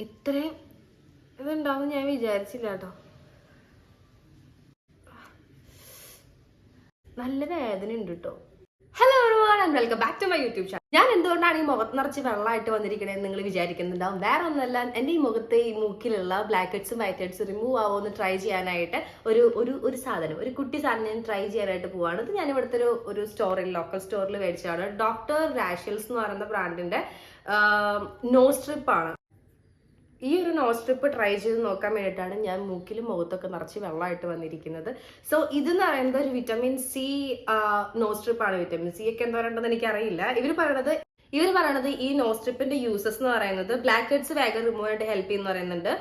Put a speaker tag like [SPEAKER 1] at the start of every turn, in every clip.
[SPEAKER 1] ഇത്രയും ഇതുണ്ടാവും ഞാൻ വിചാരിച്ചില്ല കേട്ടോ. നല്ല വേദന ഉണ്ട് കേട്ടോ. Hello everyone and welcome back to my YouTube channel. ഞാൻ എന്തുകൊണ്ടാണ് ഈ മുഖത്ത് നിറച്ച് വെള്ളമായിട്ട് വന്നിരിക്കണേന്ന് നിങ്ങൾ വിചാരിക്കുന്നുണ്ടാവും. വേറെ ഒന്നല്ല, എൻ്റെ ഈ മുഖത്തെ ഈ മൂക്കിലുള്ള ബ്ലാക്ക് ഹെഡ്സും വൈറ്റ് ഹെഡ്സും റിമൂവ് ആവുമെന്ന് ട്രൈ ചെയ്യാനായിട്ട് ഒരു സാധനം, ഒരു കുട്ടി സാധനം ഞാൻ ട്രൈ ചെയ്യാനായിട്ട് പോവാണ്. ഇത് ഞാൻ ഇവിടുത്തെ ഒരു സ്റ്റോറിൽ, ലോക്കൽ സ്റ്റോറിൽ മേടിച്ചതാണ്. ഡോക്ടർ റാഷ്യൽസ് എന്ന് പറയുന്ന ബ്രാൻഡിന്റെ നോ സ്ട്രിപ്പാണ്. ഈ ഒരു നോസ് സ്ട്രിപ്പ് ട്രൈ ചെയ്ത് നോക്കാൻ വേണ്ടിയിട്ടാണ് ഞാൻ മൂക്കിലും മുഖത്തൊക്കെ നിറച്ച് വെള്ളമായിട്ട് വന്നിരിക്കുന്നത്. സോ ഇതെന്ന് പറയുന്നത് ഒരു വിറ്റമിൻ സി നോസ് സ്ട്രിപ്പാണ്. വിറ്റമിൻ സി ഒക്കെ എന്താ പറയേണ്ടതെന്ന് എനിക്കറിയില്ല. ഇവർ പറയണത് ഈ നോസ് സ്ട്രിപ്പിന്റെ യൂസസ് എന്ന് പറയുന്നത് ബ്ലാക്ക് ഹെഡ്സ് വേഗം റിമൂവ് ആയിട്ട് ഹെൽപ്പ് ചെയ്യുന്ന പറയുന്നുണ്ട്.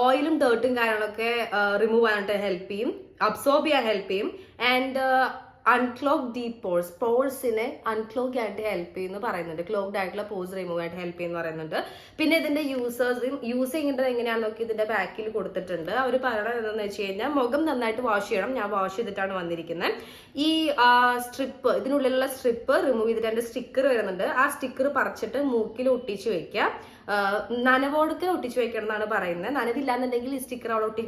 [SPEAKER 1] ഓയിലും ഡേർട്ടും കാര്യങ്ങളൊക്കെ റിമൂവ് ആയിട്ട് ഹെൽപ്പ് ചെയ്യും, അബ്സോർബ് ചെയ്യാൻ ഹെൽപ്പ് ചെയ്യും. ആൻഡ് അൺക്ലോഗ് ദി പോഴ്സ്, പോഴ്സിനെ അൺക്ലോഗ് ആയിട്ട് ഹെൽപ്പ് ചെയ്യുന്നു പറയുന്നുണ്ട്. ക്ലോഗ്ഡ് ആയിട്ടുള്ള പോഴ്സ് റിമൂവ് ആയിട്ട് ഹെൽപ്പ് ചെയ്യുന്നു പറയുന്നുണ്ട്. പിന്നെ ഇതിന്റെ യൂസ് ചെയ്യേണ്ടത് എങ്ങനെയാണെന്ന് നോക്കി ഇതിന്റെ ബാക്കിൽ കൊടുത്തിട്ടുണ്ട്. അവർ പറയണത് എന്താണെന്ന് വെച്ച് കഴിഞ്ഞാൽ മുഖം നന്നായിട്ട് വാഷ് ചെയ്യണം. ഞാൻ വാഷ് ചെയ്തിട്ടാണ് വന്നിരിക്കുന്നത്. ഈ സ്ട്രിപ്പ്, ഇതിനുള്ളിലുള്ള സ്ട്രിപ്പ് റിമൂവ് ചെയ്തിട്ട് അതിന്റെ സ്റ്റിക്കർ വരുന്നുണ്ട്. ആ സ്റ്റിക്കർ പറിച്ചിട്ട് മൂക്കിൽ ഒട്ടിച്ച് വെക്കുക. നനവോടൊക്കെ ഒട്ടിച്ചു വെക്കണം എന്നാണ് പറയുന്നത്. നനവില്ലാന്നുണ്ടെങ്കിൽ ഈ സ്റ്റിക്കർ അവിടെ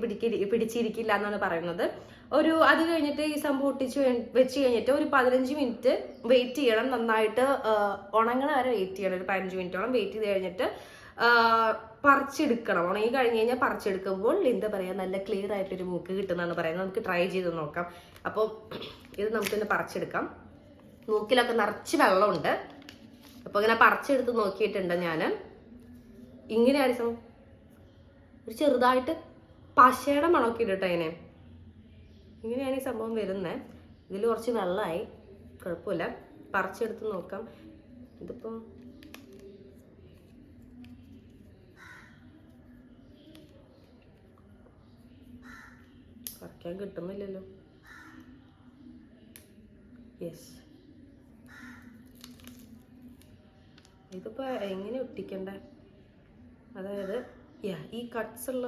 [SPEAKER 1] പിടിച്ചിരിക്കില്ല എന്നാണ് പറയുന്നത്. അത് കഴിഞ്ഞിട്ട് ഈ സംഭവം ഒട്ടിച്ച് വെച്ച് കഴിഞ്ഞിട്ട് ഒരു 15 മിനിറ്റ് വെയിറ്റ് ചെയ്യണം. നന്നായിട്ട് ഉണങ്ങണ വരെ വെയിറ്റ് ചെയ്യണം. ഒരു 15 മിനിറ്റോളം വെയിറ്റ് ചെയ്ത് കഴിഞ്ഞിട്ട് പറിച്ചെടുക്കണം. ഉണങ്ങി കഴിഞ്ഞ് കഴിഞ്ഞാൽ പറിച്ചെടുക്കുമ്പോൾ എന്താ പറയുക, നല്ല ക്ലിയർ ആയിട്ടൊരു മൂക്ക് കിട്ടുന്നതാണ് പറയുന്നത്. നമുക്ക് ട്രൈ ചെയ്ത് നോക്കാം. അപ്പോൾ ഇത് നമുക്കിന്ന് പറിച്ചെടുക്കാം. മൂക്കിലൊക്കെ നിറച്ച് വെള്ളമുണ്ട്. അപ്പോൾ ഇങ്ങനെ പറിച്ചെടുത്ത് നോക്കിയിട്ടുണ്ട് ഞാൻ. ഇങ്ങനെയാണ് സംഭവം. ഒരു ചെറുതായിട്ട് പശയുടെ മണമൊക്കെ ഇട്ടിട്ട് അതിനെ ഇങ്ങനെയാണ് ഈ സംഭവം വരുന്നത്. ഇതിൽ കുറച്ച് വെള്ളമായി, കുഴപ്പമില്ല. പറിച്ചെടുത്ത് നോക്കാം. ഇതിപ്പോൾ പറിക്കാൻ കിട്ടുന്നില്ലല്ലോ. യെസ്, ഇതിപ്പോ എങ്ങനെ ഒട്ടിക്കണ്ടേ? അതായത് ഈ കട്ട്സ് ഉള്ള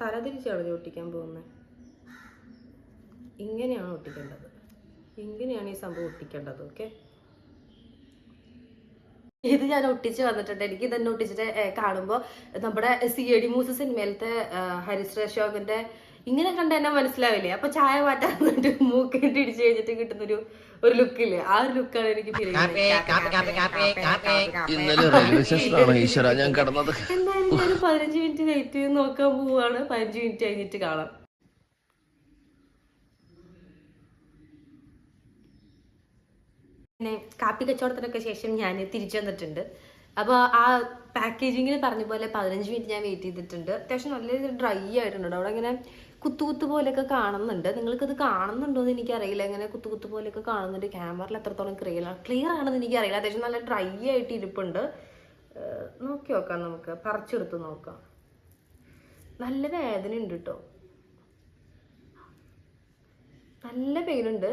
[SPEAKER 1] തലതിരിച്ചാണ് ഒട്ടിക്കാൻ പോകുന്നത്. ഇങ്ങനെയാണ് ഒട്ടിക്കേണ്ടത്. ഇങ്ങനെയാണ് ഈ സംഭവം ഒട്ടിക്കേണ്ടത്. ഓക്കെ, ഇത് ഞാൻ ഒട്ടിച്ച് വന്നിട്ടുണ്ട്. എനിക്ക് തന്നെ ഒട്ടിച്ചിട്ട് കാണുമ്പോൾ നമ്മുടെ CID മൂസ സിനിമയിലത്തെ ഹരിശ്രീ അശോകന്റെ ഇങ്ങനെ കണ്ട തന്നെ മനസ്സിലാവില്ലേ? അപ്പൊ ചായ മാറ്റാൻ വന്നിട്ട് മൂക്കിട്ട് ഇടിച്ച് കഴിഞ്ഞിട്ട് കിട്ടുന്ന ഒരു ലുക്കില്ലേ, ആ ഒരു ലുക്കാണ് എനിക്ക് ഫീൽ എന്തായാലും ഞാൻ 15 മിനിറ്റ് വെയിറ്റ് ചെയ്ത് നോക്കാൻ പോവാണ്. 15 മിനിറ്റ് കഴിഞ്ഞിട്ട് കാണാം. പിന്നെ കാപ്പി കച്ചവടത്തിനൊക്കെ ശേഷം ഞാൻ തിരിച്ചു വന്നിട്ടുണ്ട്. അപ്പോൾ ആ പാക്കേജിങ്ങിൽ പറഞ്ഞ പോലെ 15 മിനിറ്റ് ഞാൻ വെയിറ്റ് ചെയ്തിട്ടുണ്ട്. അത്യാവശ്യം നല്ല രീതിയിൽ ഡ്രൈ ആയിട്ടുണ്ട്. അവിടെ ഇങ്ങനെ കുത്തുകുത്ത് പോലെയൊക്കെ കാണുന്നുണ്ട്. നിങ്ങൾക്കത് കാണുന്നുണ്ടോ എന്ന് എനിക്കറിയില്ല. ഇങ്ങനെ കുത്തുകുത്ത് പോലെയൊക്കെ കാണുന്നുണ്ട്. ക്യാമറയിൽ എത്രത്തോളം ക്ലിയർ ആണെന്ന് എനിക്കറിയില്ല. അത്യാവശ്യം നല്ല ഡ്രൈ ആയിട്ട് ഇരിപ്പുണ്ട്. നോക്കി നോക്കാം, നമുക്ക് പറിച്ചെടുത്ത് നോക്കാം. നല്ല വേദന ഉണ്ട് കേട്ടോ, നല്ല പെയിനുണ്ട്.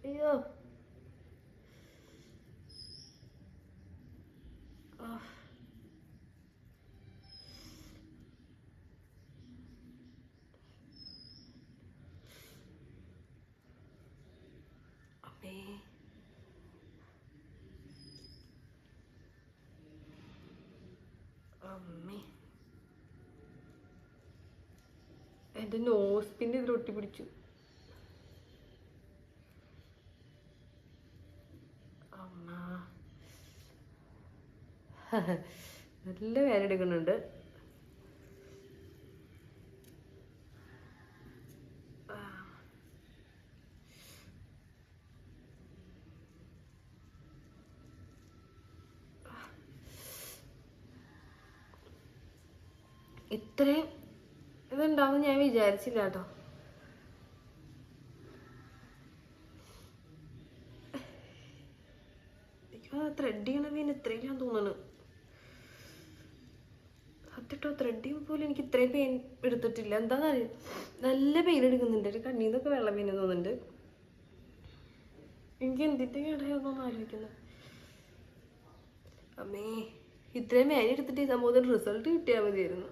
[SPEAKER 1] അയ്യോ, അമ്മേ, എന്റെ നോസ് പിന്നെ ഇതിൽ ഒട്ടിപ്പിടിച്ചു. അമ്മ, നല്ല വേദന എടുക്കുന്നുണ്ട്. ഇത്രയും ഇതുണ്ടാവും ഞാൻ വിചാരിച്ചില്ല കേട്ടോ. ത്രെഡ് ചെയ്യണ പിന്നെ ഇത്രയും ഞാൻ തോന്നുന്നു. സത്യട്ടോ, ത്രെഡ് ചെയ്യുമ്പോൾ പോലും എനിക്ക് ഇത്രയും പെയിൻ എടുത്തിട്ടില്ല. എന്താണെന്നറിയാം, നല്ല പെയിൻ എടുക്കുന്നുണ്ട്. ഒരു കണ്ണിൽ നിന്നൊക്കെ വെള്ളം പെയിൻ തോന്നുന്നുണ്ട്. എനിക്ക് എന്തിൻ്റെ കേടായെന്നൊന്നും ആലോചിക്കുന്നത്. അമ്മേ, ഇത്രയും വേദന എടുത്തിട്ട് ഈ സംഭവത്തിന് റിസൾട്ട് കിട്ടിയാൽ മതിയായിരുന്നു.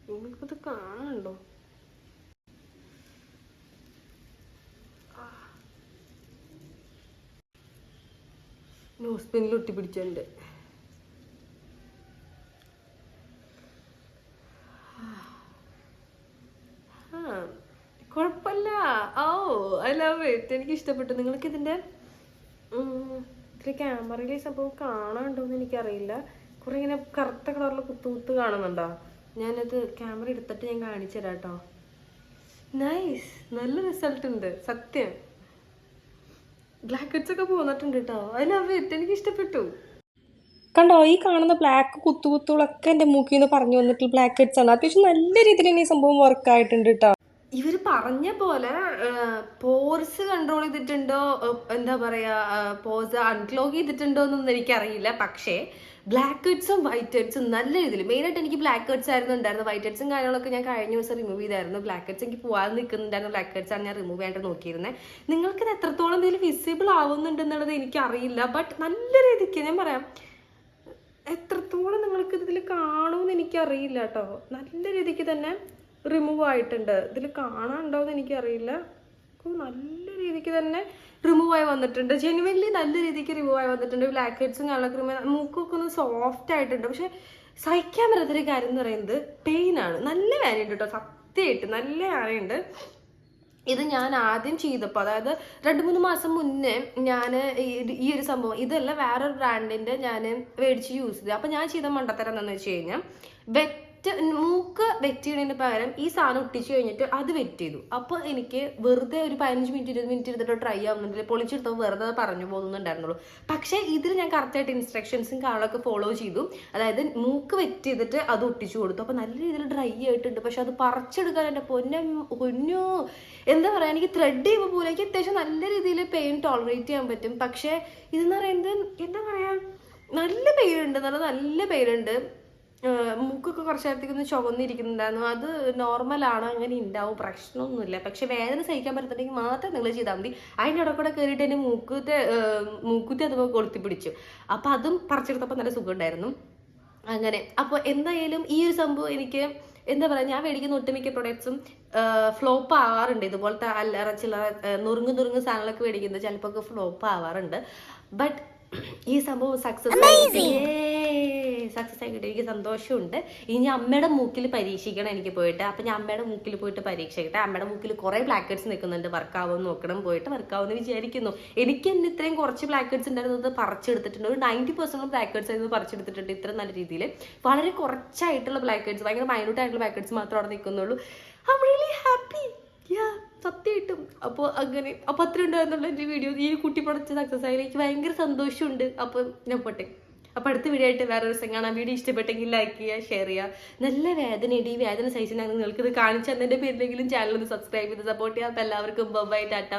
[SPEAKER 1] നിങ്ങൾക്കത് കാണുന്നുണ്ടോ? നോസ് പിന്നിൽ ഒട്ടിപ്പിടിച്ചിട്ടുണ്ട്. കുഴപ്പമില്ല. ഓ ഐ ലവ് ഇറ്റ്. എനിക്ക് ഇഷ്ടപ്പെട്ടു. നിങ്ങൾക്ക് ഇതിൻ്റെ ഇതിൽ ക്യാമറയിൽ ഈ സംഭവം കാണാനുണ്ടോയെന്ന് എനിക്കറിയില്ല. കുറെ ഇങ്ങനെ കറുത്ത കളറിൽ കുത്തു കാണുന്നുണ്ടോ? ഞാനത് ക്യാമറ എടുത്തിട്ട് ഞാൻ കാണിച്ചു തരാം കേട്ടോ. നൈസ്, നല്ല റിസൾട്ട് ഉണ്ട് സത്യം. ബ്ലാക്ക് ഹെഡ്സ് ഒക്കെ പോന്നിട്ടുണ്ട് കേട്ടോ. I love it. എനിക്ക് ഇഷ്ടപ്പെട്ടു. കണ്ടോ, ഈ കാണുന്ന ബ്ലാക്ക് കുത്തുകളൊക്കെ എൻ്റെ മൂക്കിൽ നിന്ന് പറഞ്ഞു വന്നിട്ട് ബ്ലാക്ക് ഹെഡ്സ് ആണ്. അത്യാവശ്യം നല്ല രീതിയിൽ തന്നെ ഈ സംഭവം വർക്ക് ആയിട്ടുണ്ട് കേട്ടോ. ഇവർ പറഞ്ഞ പോലെ പോർസ് കൺട്രോൾ ചെയ്തിട്ടുണ്ടോ, എന്താ പറയാ, പോർസ് അൺക്ലോഗ് ചെയ്തിട്ടുണ്ടോ എന്നൊന്നും എനിക്കറിയില്ല. പക്ഷേ ബ്ലാക്ക് ഹെഡ്സും വൈറ്റ് ഹെഡ്സും നല്ല രീതിയിൽ, മെയിനായിട്ട് എനിക്ക് ബ്ലാക്ക് ഹെഡ്സ് ആയിരുന്നു ഉണ്ടായിരുന്നു. വൈറ്റ് ഹെഡ്സും കാര്യങ്ങളൊക്കെ ഞാൻ കഴിഞ്ഞ ദിവസം റിമൂവ് ചെയ്തായിരുന്നു. ബ്ലാക്ക് ഹെഡ്സ് എനിക്ക് പോകാതെ നിൽക്കുന്നുണ്ടായിരുന്നു. ബ്ലാക്ക് ഹെഡ്സ് ആണ് ഞാൻ റിമൂവ് ചെയ്യാണ്ട് നോക്കിയിരുന്നത്. നിങ്ങൾക്കിത് എത്രത്തോളം എന്തെങ്കിലും വിസിബിൾ ആവുന്നുണ്ടെന്നുള്ളത് എനിക്കറിയില്ല. ബട്ട് നല്ല രീതിക്ക് ഞാൻ പറയാം, എത്രത്തോളം നിങ്ങൾക്ക് ഇതിൽ കാണുമെന്ന് എനിക്കറിയില്ല കേട്ടോ. നല്ല രീതിക്ക് തന്നെ റിമൂവ് ആയിട്ടുണ്ട്. ഇതിൽ കാണാനുണ്ടോയെന്ന് എനിക്കറിയില്ല. നല്ല രീതിക്ക് തന്നെ റിമൂവ് ആയി വന്നിട്ടുണ്ട്. ജെനുവൻലി നല്ല രീതിക്ക് റിമൂവ് ആയി വന്നിട്ടുണ്ട്. ബ്ലാക്ക് ഹെഡ്സും കളറൊക്കെ മൂക്കൊക്കെ ഒന്ന് സോഫ്റ്റ് ആയിട്ടുണ്ട്. പക്ഷെ സഹിക്കാൻ പറ്റാത്തൊരു കാര്യം എന്ന് പറയുന്നത് പെയിനാണ്. നല്ല വേദനയുണ്ട് കേട്ടോ, സത്യമായിട്ട് നല്ല വേദനയുണ്ട്. ഇത് ഞാൻ ആദ്യം ചെയ്തപ്പോൾ, അതായത് 2-3 മാസം മുന്നേ ഞാൻ ഈ ഒരു സംഭവം, ഇതല്ല വേറൊരു ബ്രാൻഡിൻ്റെ ഞാൻ മേടിച്ച് യൂസ് ചെയ്തത്. അപ്പം ഞാൻ ചെയ്ത മണ്ടത്തരം എന്താണെന്ന് വെച്ച് കഴിഞ്ഞാൽ, മൂക്ക് വെറ്റ് ചെയ്യുന്നതിന് പകരം ഈ സാധനം ഒട്ടിച്ച് കഴിഞ്ഞിട്ട് അത് വെറ്റ് ചെയ്തു. അപ്പോൾ എനിക്ക് വെറുതെ ഒരു 15 മിനിറ്റ് 20 മിനിറ്റ് ഇരുന്നിട്ട് ട്രൈ ആവുന്നുണ്ടെങ്കിൽ പൊളിച്ചെടുത്തപ്പോൾ വെറുതെ പറഞ്ഞു പോകുന്നുണ്ടായിരുന്നുള്ളൂ. പക്ഷേ ഇതിൽ ഞാൻ കറക്റ്റായിട്ട് ഇൻസ്ട്രക്ഷൻസും കാര്യങ്ങളൊക്കെ ഫോളോ ചെയ്തു. അതായത് മൂക്ക് വെറ്റ് ചെയ്തിട്ട് അത് ഒട്ടിച്ചു കൊടുത്തു. അപ്പോൾ നല്ല രീതിയിൽ ഡ്രൈ ആയിട്ടുണ്ട്. പക്ഷെ അത് പറിച്ചെടുക്കാൻ എൻ്റെ പൊന്നോ എന്താ പറയുക, എനിക്ക് ത്രെഡ് ചെയ്യുമ്പോൾ പോലും എനിക്ക് അത്യാവശ്യം നല്ല രീതിയിൽ പെയിൻ ടോളറേറ്റ് ചെയ്യാൻ പറ്റും. പക്ഷേ ഇതെന്ന് പറയുന്നത് എന്താ പറയുക, നല്ല പെയിനുണ്ട്, നല്ല പെയിനുണ്ട്. മൂക്കൊക്കെ കുറച്ച് നേരത്തേക്ക് ഒന്ന് ചുവന്നിരിക്കുന്നുണ്ടായിരുന്നു. അത് നോർമലാണ്, അങ്ങനെ ഉണ്ടാവും, പ്രശ്നമൊന്നുമില്ല. പക്ഷെ വേദന സഹിക്കാൻ പറ്റുന്നുണ്ടെങ്കിൽ മാത്രം നിങ്ങൾ ചെയ്താൽ മതി. അതിൻ്റെ ഇടക്കൂടെ കയറിയിട്ട് എൻ്റെ മൂക്കുത്തി അതുപോലെ കൊളുത്തി പിടിച്ചു. അപ്പം അതും പറിച്ചെടുത്തപ്പോൾ നല്ല സുഖം ഉണ്ടായിരുന്നു. അങ്ങനെ അപ്പോൾ എന്തായാലും ഈ ഒരു സംഭവം എനിക്ക് എന്താ പറയുക, ഞാൻ മേടിക്കുന്ന ഒട്ടുമിക്ക പ്രൊഡക്ട്സും ഫ്ലോപ്പ് ആവാറുണ്ട്. ഇതുപോലത്തെ അല്ലറ ചില്ലറ നുറുങ്ങ് സാധനങ്ങളൊക്കെ മേടിക്കുന്നത് ചിലപ്പോൾ ഫ്ലോപ്പ് ആവാറുണ്ട്. ബട്ട് ഈ സംഭവം സക്സസ് ആയിട്ട് എനിക്ക് സന്തോഷമുണ്ട്. ഇനി അമ്മയുടെ മൂക്കിൽ പരീക്ഷിക്കണം എനിക്ക് പോയിട്ട്. അപ്പം ഞാൻ അമ്മയുടെ മൂക്കിൽ പോയിട്ട് പരീക്ഷിക്കട്ടെ. അമ്മയുടെ മൂക്കിൽ കുറേ ബ്ലാക്ക് ഹെഡ്സ് നിൽക്കുന്നുണ്ട്. വർക്കാവുമെന്ന് നോക്കണം, പോയിട്ട് വർക്കാവുമെന്ന് വിചാരിക്കുന്നു. എനിക്ക് തന്നെ ഇത്രയും കുറച്ച് ബ്ലാക്ക് ഹെഡ്സ് ഉണ്ടായിരുന്നത് പറിച്ചെടുത്തിട്ടുണ്ട്. ഒരു 90% ബ്ലാക്ക് ഹെഡ്സ് ആയിരുന്നു പറിച്ചെടുത്തിട്ടുണ്ട്. ഇത്ര നല്ല രീതിയിൽ വളരെ കുറച്ചായിട്ടുള്ള ബ്ലാക്ക് ഹെഡ്സ്, ഭയങ്കര മൈന്യൂട്ടായിട്ടുള്ള ബ്ലാക്ക് ഹെഡ്സ് മാത്രം അവിടെ നിൽക്കുന്നുള്ളൂ. I am really happy. സത്യമായിട്ടും. അപ്പോൾ അങ്ങനെ അത്ര ഉണ്ടായിരുന്നുള്ള എൻ്റെ വീഡിയോ. ഈ കുട്ടി പഠിച്ച സക്സസ് ആയാലും എനിക്ക് ഭയങ്കര സന്തോഷമുണ്ട്. അപ്പം ഞാൻ പോട്ടെ. അപ്പം അടുത്ത വീഡിയോ ആയിട്ട് വേറെ ദിവസം കാണാം. വീഡിയോ ഇഷ്ടപ്പെട്ടെങ്കിൽ ലൈക്ക് ചെയ്യുക, ഷെയർ ചെയ്യുക. നല്ല വേദനയുണ്ട്. ഈ വേദന സഹിച്ചിട്ടുണ്ടെങ്കിൽ നിങ്ങൾക്കിത് കാണിച്ചു തന്നതിൻ്റെ പേരിലെങ്കിലും ചാനൽ ഒന്ന് സബ്സ്ക്രൈബ് ചെയ്ത് സപ്പോർട്ട് ചെയ്യുക. അപ്പോൾ എല്ലാവർക്കും ബൈ, ടാറ്റ.